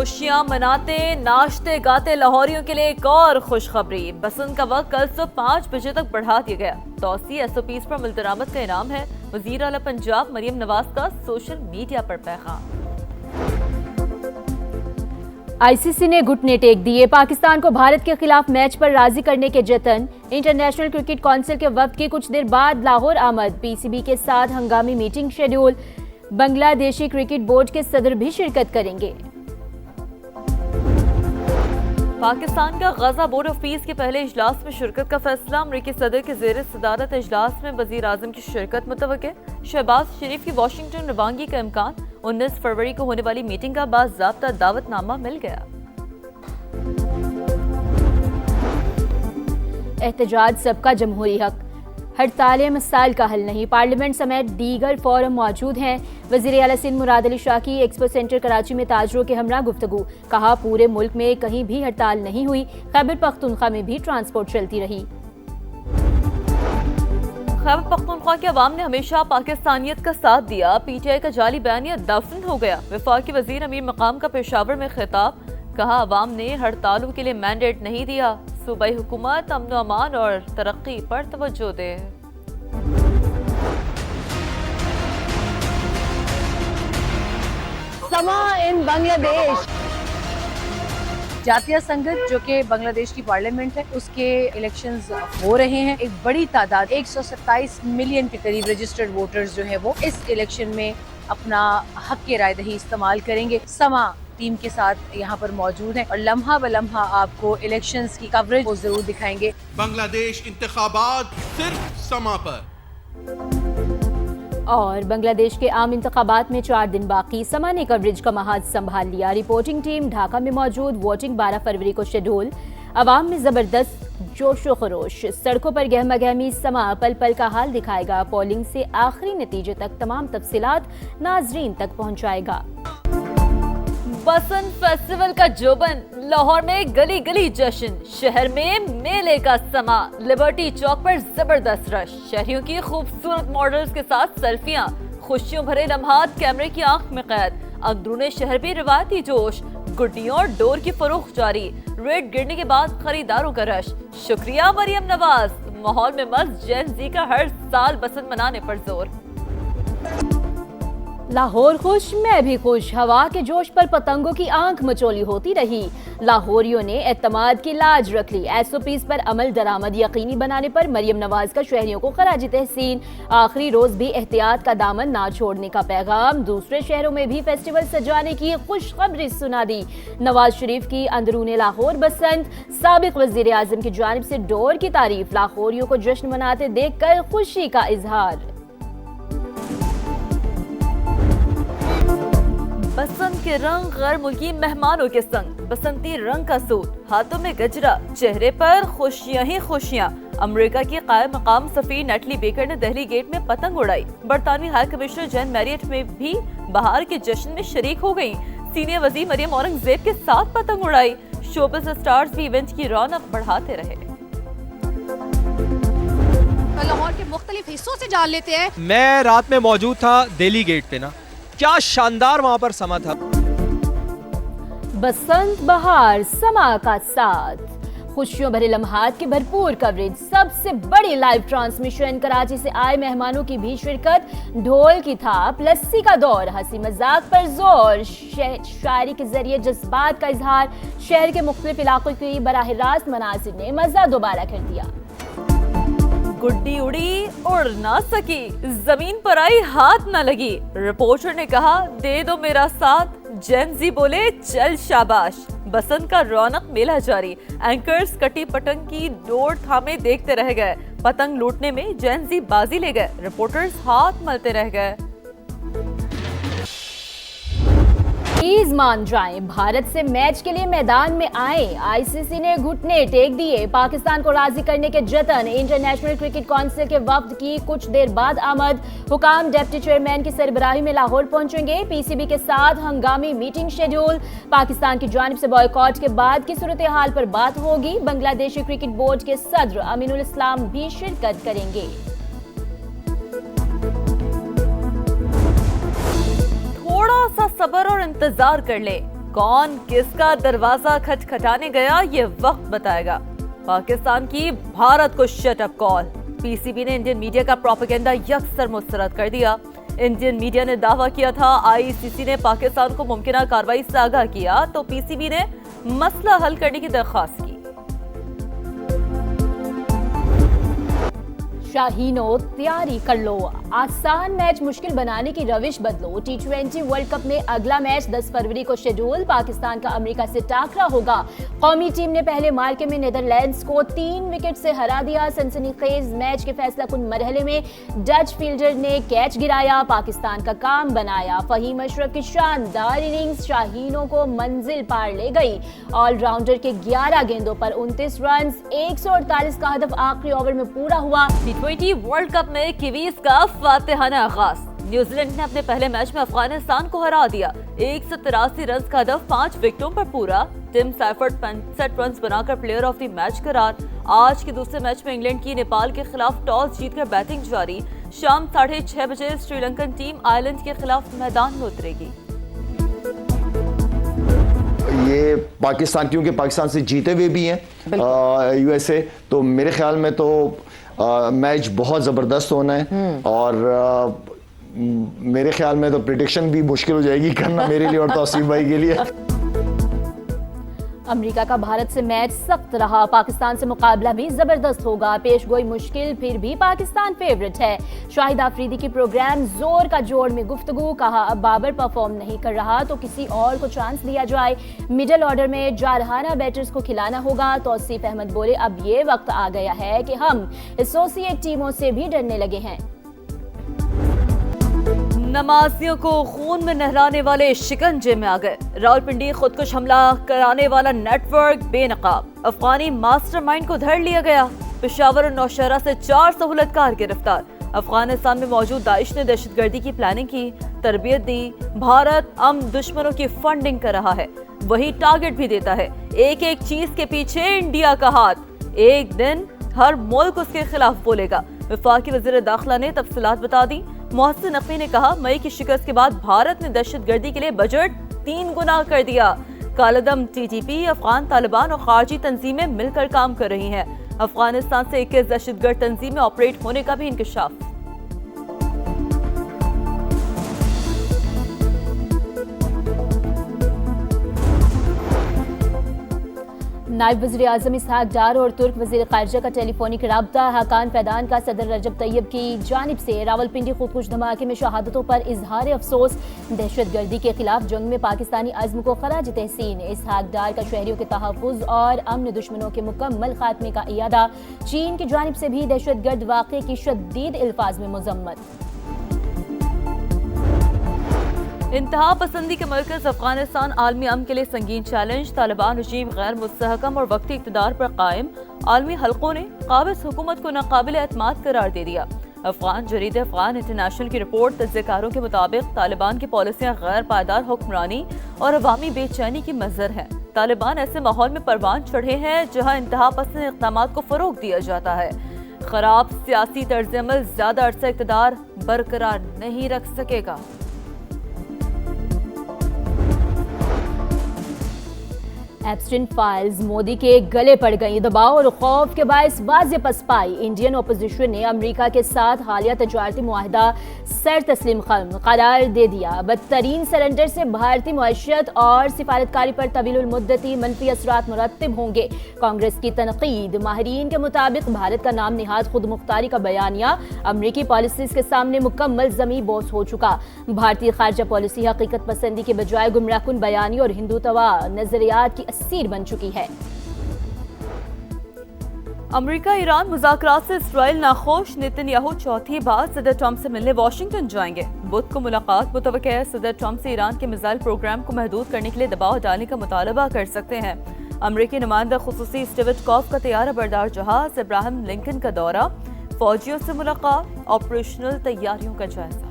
खुशियां मनाते नाचते गाते लाहौरियों के लिए एक और खुशखबरी। बसंत का वक्त कल सुबह 5 बजे तक बढ़ा दिया गया। तौसी SOPs पर मुल्तरामत का इनाम है। वजीर आला पंजाब मरियम नवाज का सोशल मीडिया पर पैगाम। ICC ने घुटने टेक दिए। पाकिस्तान को भारत के खिलाफ मैच पर राजी करने के जतन। इंटरनेशनल क्रिकेट काउंसिल के वक्त की कुछ देर बाद लाहौर आमद। PCB के साथ हंगामी meeting schedule. Bangladeshi cricket board के सदर भी शिरकत करेंगे। पाकिस्तान का गजा बोर्ड ऑफ पीस के पहले इजलास में शिरकत का फैसला। अमरीकी सदर के ज़ेर सदारत इजलास में वजीर आजम की शिरकत मुतवक्के। शहबाज शरीफ की वाशिंगटन रवानगी का इम्कान। 19 फरवरी को होने वाली मीटिंग का बाज़ाब्ता दावतनामा मिल गया। एहतजाज सबका जमहूरी हक। हड़तालें मसाइल का हल नहीं। पार्लियामेंट समेत दीगर फोरम मौजूद हैं। वज़ीर आला सिंध मुराद अली शाह की एक्सपो सेंटर कराची में ताजरों के हमरा गुफ्तगू। कहा पूरे मुल्क में कहीं भी हड़ताल नहीं हुई। खैबर पख्तूनख्वा में भी ट्रांसपोर्ट चलती रही। खैबर पख्तूनख्वा के अवाम ने हमेशा पाकिस्तानियत का साथ दिया। PTI का जाली बयानिया दफन हो गया। वफाकी वजीर अमीर मकाम का पेशावर में खिताब। कहा अवाम ने हड़तालों के लिए मैंडेट नहीं दिया। सूबाई हुकूमत अमन अमान और तरक्की पर तवज्जो दे। समा इन बांग्लादेश। जातीय संगत जो कि बांग्लादेश की पार्लियामेंट है उसके इलेक्शंस हो रहे हैं। एक बड़ी तादाद 127 मिलियन के करीब रजिस्टर्ड वोटर्स जो है वो इस इलेक्शन में अपना हक की राय दही इस्तेमाल करेंगे। समा टीम के साथ यहाँ पर मौजूद है और लम्हा ब लम्हा आपको इलेक्शंस की कवरेज वो जरूर दिखाएंगे। बांग्लादेश इंतखाबात सिर्फ समा पर। और बांग्लादेश के आम इंतखाबात में 4 दिन बाकी। समा ने कवरेज का महाज संभाल लिया। रिपोर्टिंग टीम ढाका में मौजूद। वोटिंग 12 फरवरी को शेड्यूल। अवाम में जबरदस्त जोशो खरोश। सड़कों पर गहमा गहमी। समा पल पल का हाल दिखाएगा। पोलिंग से आखिरी नतीजे तक तमाम तफसीलात नाजरीन तक पहुँचाएगा। बसंत फेस्टिवल का जोबन। लाहौर में गली गली जश्न। शहर में मेले का समा। लिबर्टी चौक पर जबरदस्त रश। शहरियों की खूबसूरत मॉडल्स के साथ सेल्फियां। खुशियों भरे लम्हात कैमरे की आंख में कैद। अंदरूने शहर भी रिवायती जोश। गुड्डियों और डोर की फरोख्त जारी। रेट गिरने के बाद खरीदारों का रश। शुक्रिया मरियम नवाज। माहौल में मस्त जेन जी का हर साल बसंत मनाने पर जोर। लाहौर खुश, मैं भी खुश। हवा के जोश पर पतंगों की आंख मचोली होती रही। लाहौरियों ने एतमाद की लाज रख ली। SOPs पर अमल दरामद यकीनी बनाने पर मरियम नवाज का शहरियों को खराज तहसीन। आखिरी रोज भी एहतियात का दामन ना छोड़ने का पैगाम। दूसरे शहरों में भी फेस्टिवल सजाने की खुशखबरी सुना दी। नवाज शरीफ की अंदरूने लाहौर बसंत। साबिक वजीर आजम की जानिब से डोर की तारीफ। लाहौरियों को जश्न मनाते देखकर खुशी का इजहार। बसंत के रंग गैर मुल्की मेहमानों के संग। बसंती रंग का सूट, हाथों में गजरा, चेहरे पर खुशियां ही खुशियां। अमेरिका की कायम मकाम सफीर नेटली बेकर ने दहली गेट में पतंग उड़ाई। बरतानवी हाई कमिश्नर जैन मैरियट में भी बहार के जश्न में शरीक हो गयी। सीनियर वजीर मरियम औरंगजेब के साथ पतंग उड़ाई। शोबिज़ स्टार्स भी इवेंट की रौनक बढ़ाते रहे। लाहौर के मुख्तलिफ हिस्सों से जान लेते हैं। मैं रात में मौजूद था दिल्ली गेट पे ना, क्या शानदार वहां पर समा था। बसंत बहार समा का साथ। खुशियों भरे लम्हात की भरपूर कवरेज। सबसे बड़ी लाइव ट्रांसमिशन। कराची से आए मेहमानों की भी शिरकत। ढोल की थाप, लस्सी का दौर, हंसी मजाक पर जोर। शायरी के जरिए जज्बात का इजहार। शहर के मुख्तलिफ इलाकों की बराह रास्त मनासिर ने मजा दोबारा कर दिया। गुड्डी उड़ी उड़ ना सकी, जमीन पर आई हाथ न लगी। रिपोर्टर ने कहा दे दो मेरा साथ। जेन-जी बोले चल शाबाश। बसंत का रौनक मेला जारी। एंकर्स कटी पतंग की डोर थामे देखते रह गए। पतंग लूटने में जेन-जी बाजी ले गए। रिपोर्टर्स हाथ मलते रह गए। प्लीज मान जाएं, भारत से मैच के लिए मैदान में आए। ICC ने घुटने टेक दिए। पाकिस्तान को राजी करने के जतन। इंटरनेशनल क्रिकेट काउंसिल के वफ्द की कुछ देर बाद आमद। हुकाम डिप्टी चेयरमैन की सरबराही में लाहौर पहुंचेंगे। PCB के साथ हंगामी मीटिंग शेड्यूल। पाकिस्तान की जानिब से बॉयकॉट के बाद की सूरत हाल पर बात होगी। बांग्लादेशी क्रिकेट बोर्ड के सदर अमीनुल इस्लाम भी शिरकत करेंगे। थोड़ा सा सब्र और इंतजार कर ले। कौन किसका दरवाजा खटखटाने गया ये वक्त बताएगा। पाकिस्तान की भारत को शट अप कॉल। पीसीबी ने इंडियन मीडिया का प्रोपेगेंडा यकसर मुस्तरद कर दिया। इंडियन मीडिया ने दावा किया था आईसीसी ने पाकिस्तान को मुमकिन कार्रवाई से आगाह किया, तो पीसीबी ने मसला हल करने की दरख्वास्त की। शाहीनो तैयारी कर लो, आसान मैच मुश्किल बनाने की रविश बदलो। टी20 वर्ल्ड कप में अगला मैच 10 फरवरी को शेड्यूल। पाकिस्तान का अमेरिका से टाकरा होगा। कौमी टीम ने पहले मार्के में नीदरलैंड्स को 3 विकेट से हरा दिया। सनसनीखेज मैच के फैसला कुन मरहले में डच फील्डर ने कैच गिराया, पाकिस्तान का काम बनाया। फहीम अशरफ की शानदार इनिंग्स शाहीनों को मंजिल पार ले गई। ऑलराउंडर के 11 गेंदों पर 29 रन, 148 का हदफ आखिरी ओवर में पूरा हुआ। टी20 वर्ल्ड कप में किवीज का फातिहाना आगाज। न्यूजीलैंड ने अपने पहले मैच में अफगानिस्तान को हरा दिया। 183 रन का हदफ 5 विकेटों पर पूरा। टिम सैफर्ड 65 रन बनाकर प्लेयर ऑफ द मैच करार। आज के दूसरे मैच में इंग्लैंड की नेपाल के खिलाफ टॉस जीतकर बैटिंग जारी। शाम 6:30 बजे श्रीलंकन टीम आयरलैंड के खिलाफ मैदान में उतरेगी। ये पाकिस्तान, क्योंकि पाकिस्तान से जीते हुए भी हैं यूएसए, तो मेरे ख्याल में तो मैच बहुत ज़बरदस्त होना है। और मेरे ख्याल में तो प्रेडिक्शन भी मुश्किल हो जाएगी करना मेरे लिए और तौसीफ भाई के लिए। अमेरिका का भारत से मैच सख्त रहा। पाकिस्तान से मुकाबला भी जबरदस्त होगा। पेशगोई मुश्किल, फिर भी पाकिस्तान फेवरेट है। शाहिद आफरीदी की प्रोग्राम जोर का जोड़ में गुफ्तगू। कहा अब बाबर परफॉर्म नहीं कर रहा तो किसी और को चांस दिया जाए। मिडिल ऑर्डर में जारहाना बैटर्स को खिलाना होगा। तौसीफ अहमद बोले अब ये वक्त आ गया है कि हम एसोसिएट टीमों से भी डरने लगे हैं। नमाजियों को खून में नहलाने वाले शिकंजे में आ गए। रावलपिंडी खुदकुश हमला कराने वाला नेटवर्क बेनकाब। अफगानी मास्टरमाइंड को धर लिया गया। पेशावर और नौशहरा से 4 सहूलतकार गिरफ्तार। अफगानिस्तान में मौजूद दाइश ने दहशतगर्दी की प्लानिंग की, तरबियत दी। भारत अमन दुश्मनों की फंडिंग कर रहा है, वही टारगेट भी देता है। एक एक चीज के पीछे इंडिया का हाथ। एक दिन हर मुल्क उसके खिलाफ बोलेगा। वफाकी वज़ीर दाखिला ने तफसीलात बता दी। मोहसिन नकवी ने कहा मई की शिकस्त के बाद भारत ने दहशतगर्दी के लिए बजट 3 गुना कर दिया। कालदम टीटीपी, अफगान तालिबान और खारजी तंजीमें मिलकर काम कर रही हैं। अफगानिस्तान से 21 दहशतगर्द तंजीमें ऑपरेट होने का भी इंकशाफ। नायब वज़ीर आज़म इसहाक डार और तुर्क वज़ीर ख़ारिजा का टेलीफोनिक राब्ता। हाकान फैदान का सदर रजब तैयब की जानिब से रावलपिंडी खुदकुश धमाके में शहादतों पर इजहार अफसोस। दहशतगर्दी के खिलाफ जंग में पाकिस्तानी अज़्म को खराज तहसीन। इसहाक डार का शहरियों के तहफ़्फ़ुज़ और अमन दुश्मनों के मुकम्मल खात्मे का इयादा। चीन की जानिब से भी दहशतगर्द वाक़े की शदीद अल्फाज में मज़म्मत। इंतहा पसंदी के मरकज अफगानिस्तान आलमी अमन के लिए संगीन चैलेंज। तालिबान रजीम गैर मुस्तहकम और वक्ती इक़्तिदार पर कायम। आलमी हलकों ने काबिज़ हुकूमत को नाकाबिल एतमाद करार दे दिया। अफगान जरीदे अफगान इंटरनेशनल की रिपोर्ट तज्ज़ियाकारों के मुताबिक तालिबान की पॉलिसियाँ गैर पायदार हुक्मरानी और अवामी बेचैनी की मज़र हैं। तालिबान ऐसे माहौल में परवान चढ़े हैं जहाँ इंतहा पसंद इक़दामात को फ़रोग़ दिया जाता है। खराब सियासी तर्ज़ अमल ज़्यादा अरसा इक़्तिदार बरकरार नहीं रख सकेगा। एप्स्टीन फाइल्स मोदी के गले पड़ गई। दबाव और खौफ के बायस वाज़ेह पसपाई। इंडियन ओपोजिशन ने अमेरिका के साथ हालिया तजारती मुआहदा सर तस्लीम खत्म करार दे दिया। बदतरीन सरेंडर से भारतीय मईशत और सिफारतकारी पर तवील मुद्दती मनफी असरात मुरत्तिब होंगे। कांग्रेस की तनकीद। माहिरीन के मुताबिक भारत का नाम निहाद खुद मुख्तारी का बयानिया अमरीकी पॉलिसीज के सामने मुकम्मल ज़मी बोस हो चुका। भारतीय खारजा पॉलिसी हकीकत पसंदी के बजाय गुमराहकुन बयानी और हिंदुत्वा नजरियात की असीर बन चुकी है। अमेरिका ईरान मुज़ाकरात से इस्राईल नाखुश। नेतन्याहू चौथी बार सदर ट्रंप से मिलने वाशिंगटन जाएंगे। बुध को मुलाकात मुतवक्किल है। सदर ट्रंप से ईरान के मिसाइल प्रोग्राम को महदूद करने के लिए दबाव डालने का मुतालबा कर सकते हैं। अमेरिकी नुमाइंदा खुसूसी स्टीव विटकॉफ का तैयारा बरदार जहाज। इब्राहिम लिंकन का दौरा। फौजियों से मुलाकात। ऑपरेशनल तैयारियों का जायजा।